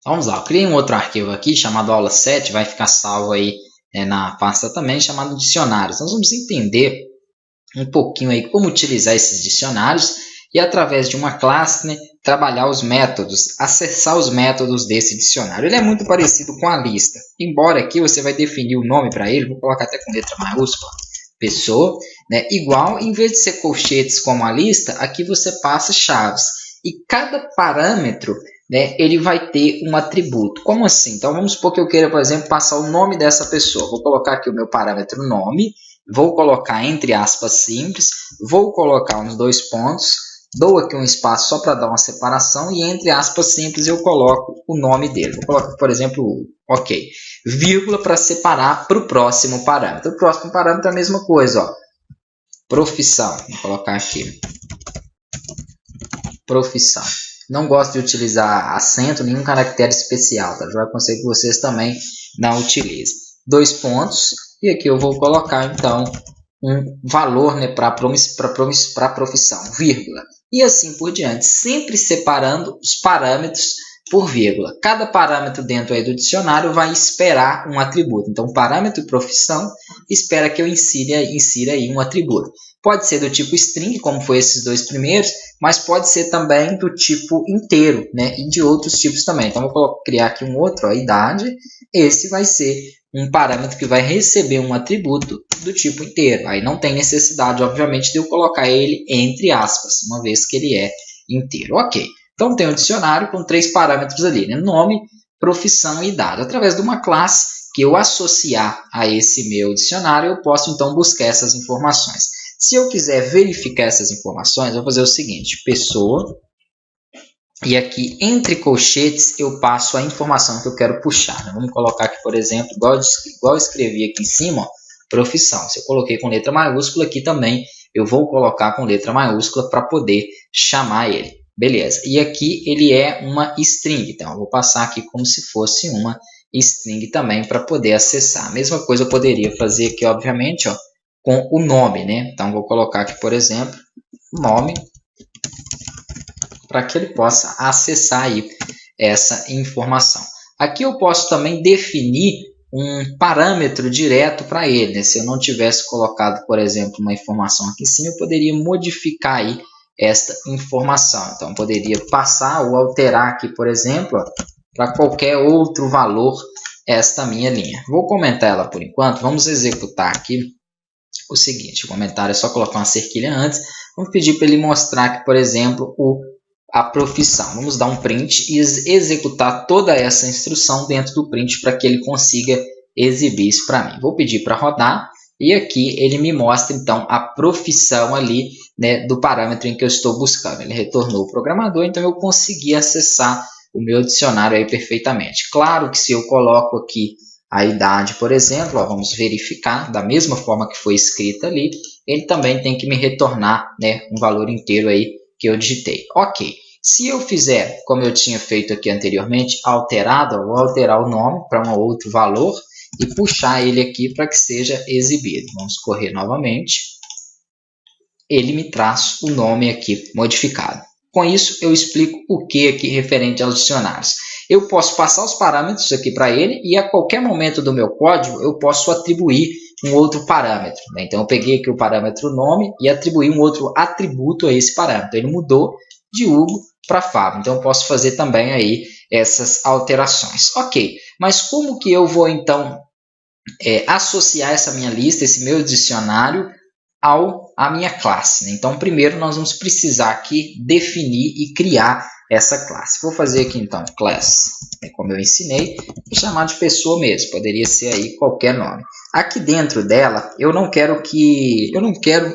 Vamos lá, eu criei um outro arquivo aqui chamado aula7, vai ficar salvo aí na pasta também, chamado dicionários. Nós vamos entender um pouquinho aí como utilizar esses dicionários e através de uma classe, né, trabalhar os métodos, acessar os métodos desse dicionário. Ele é muito parecido com a lista, embora aqui você vai definir o nome para ele, vou colocar até com letra maiúscula, pessoa, né, igual, em vez de ser colchetes como a lista, aqui você passa chaves. E cada parâmetro, né, ele vai ter um atributo. Como assim? Então vamos supor que eu queira, por exemplo, passar o nome dessa pessoa. Vou colocar aqui o meu parâmetro nome, vou colocar entre aspas simples, vou colocar uns 2 pontos, dou aqui um espaço só para dar uma separação e entre aspas simples eu coloco o nome dele. Vou colocar, por exemplo, ok, vírgula para separar para o próximo parâmetro. O próximo parâmetro é a mesma coisa, ó. Profissão, vou colocar aqui, profissão. Não gosto de utilizar acento, nenhum caractere especial, tá? Já aconselho que vocês também não utilizem. 2 pontos, e aqui eu vou colocar, então, um valor, né, para a profissão, vírgula. E assim por diante, sempre separando os parâmetros por vírgula. Cada parâmetro dentro aí do dicionário vai esperar um atributo. Então, parâmetro profissão espera que eu insira aí um atributo. Pode ser do tipo string, como foi esses dois primeiros, mas pode ser também do tipo inteiro, né? E de outros tipos também. Então, vou criar aqui um outro, a idade. Esse vai ser um parâmetro que vai receber um atributo do tipo inteiro. Aí não tem necessidade, obviamente, de eu colocar ele entre aspas, uma vez que ele é inteiro. Ok. Então, tem um dicionário com 3 parâmetros ali, né? Nome, profissão e idade. Através de uma classe que eu associar a esse meu dicionário, eu posso, então, buscar essas informações. Se eu quiser verificar essas informações, eu vou fazer o seguinte, pessoa, e aqui entre colchetes eu passo a informação que eu quero puxar. Né? Vamos colocar aqui, por exemplo, igual eu escrevi aqui em cima, ó, profissão. Se eu coloquei com letra maiúscula, aqui também eu vou colocar com letra maiúscula para poder chamar ele. Beleza, e aqui ele é uma string, então eu vou passar aqui como se fosse uma string também para poder acessar. A mesma coisa eu poderia fazer aqui, obviamente, ó, com o nome, né? Então, vou colocar aqui, por exemplo, nome, para que ele possa acessar aí essa informação. Aqui eu posso também definir um parâmetro direto para ele, né? Se eu não tivesse colocado, por exemplo, uma informação aqui em cima, eu poderia modificar aí esta informação. Então, eu poderia passar ou alterar aqui, por exemplo, para qualquer outro valor esta minha linha. Vou comentar ela por enquanto, vamos executar aqui o seguinte, o comentário é só colocar uma cerquilha antes, vamos pedir para ele mostrar aqui, por exemplo, a profissão. Vamos dar um print e executar toda essa instrução dentro do print para que ele consiga exibir isso para mim. Vou pedir para rodar e aqui ele me mostra então a profissão ali, né, do parâmetro em que eu estou buscando. Ele retornou o programador, então eu consegui acessar o meu dicionário aí perfeitamente. Claro que se eu coloco aqui a idade, por exemplo, ó, vamos verificar, da mesma forma que foi escrita ali, ele também tem que me retornar, né, um valor inteiro aí que eu digitei. Ok, se eu fizer, como eu tinha feito aqui anteriormente, alterado, eu vou alterar o nome para um outro valor e puxar ele aqui para que seja exibido. Vamos correr novamente. Ele me traz o nome aqui modificado. Com isso, eu explico o que aqui referente aos dicionários. Eu posso passar os parâmetros aqui para ele e a qualquer momento do meu código eu posso atribuir um outro parâmetro. Né? Então, eu peguei aqui o parâmetro nome e atribuí um outro atributo a esse parâmetro. Ele mudou de Hugo para Fábio. Então, eu posso fazer também aí essas alterações. Ok, mas como que eu vou então associar essa minha lista, esse meu dicionário à minha classe? Né? Então, primeiro nós vamos precisar aqui definir e criar essa classe. Vou fazer aqui então class, como eu ensinei, vou chamar de pessoa mesmo, poderia ser aí qualquer nome. Aqui dentro dela, eu não quero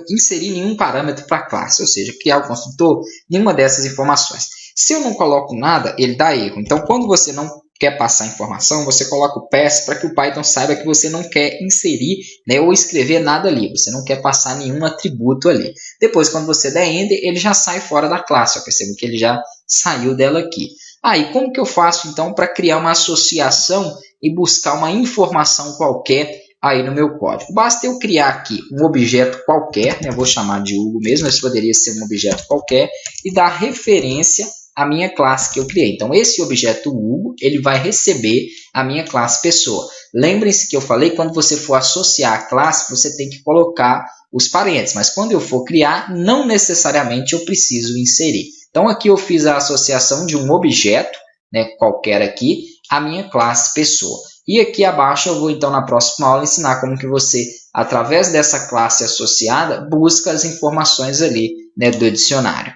inserir nenhum parâmetro para a classe, ou seja, criar o construtor, nenhuma dessas informações. Se eu não coloco nada, ele dá erro. Então, quando você não quer passar informação, você coloca o pass para que o Python saiba que você não quer inserir, né, ou escrever nada ali, você não quer passar nenhum atributo ali. Depois, quando você der enter, ele já sai fora da classe, eu percebo que ele já saiu dela aqui. Aí, como que eu faço então para criar uma associação e buscar uma informação qualquer aí no meu código? Basta eu criar aqui um objeto qualquer, né, eu vou chamar de Hugo mesmo, mas poderia ser um objeto qualquer, e dar referência a minha classe que eu criei. Então, esse objeto Hugo, ele vai receber a minha classe pessoa. Lembrem-se que eu falei, quando você for associar a classe, você tem que colocar os parênteses, mas quando eu for criar, não necessariamente eu preciso inserir. Então, aqui eu fiz a associação de um objeto, né, qualquer aqui, à minha classe pessoa. E aqui abaixo eu vou, então, na próxima aula, ensinar como que você, através dessa classe associada, busca as informações ali, né, do dicionário.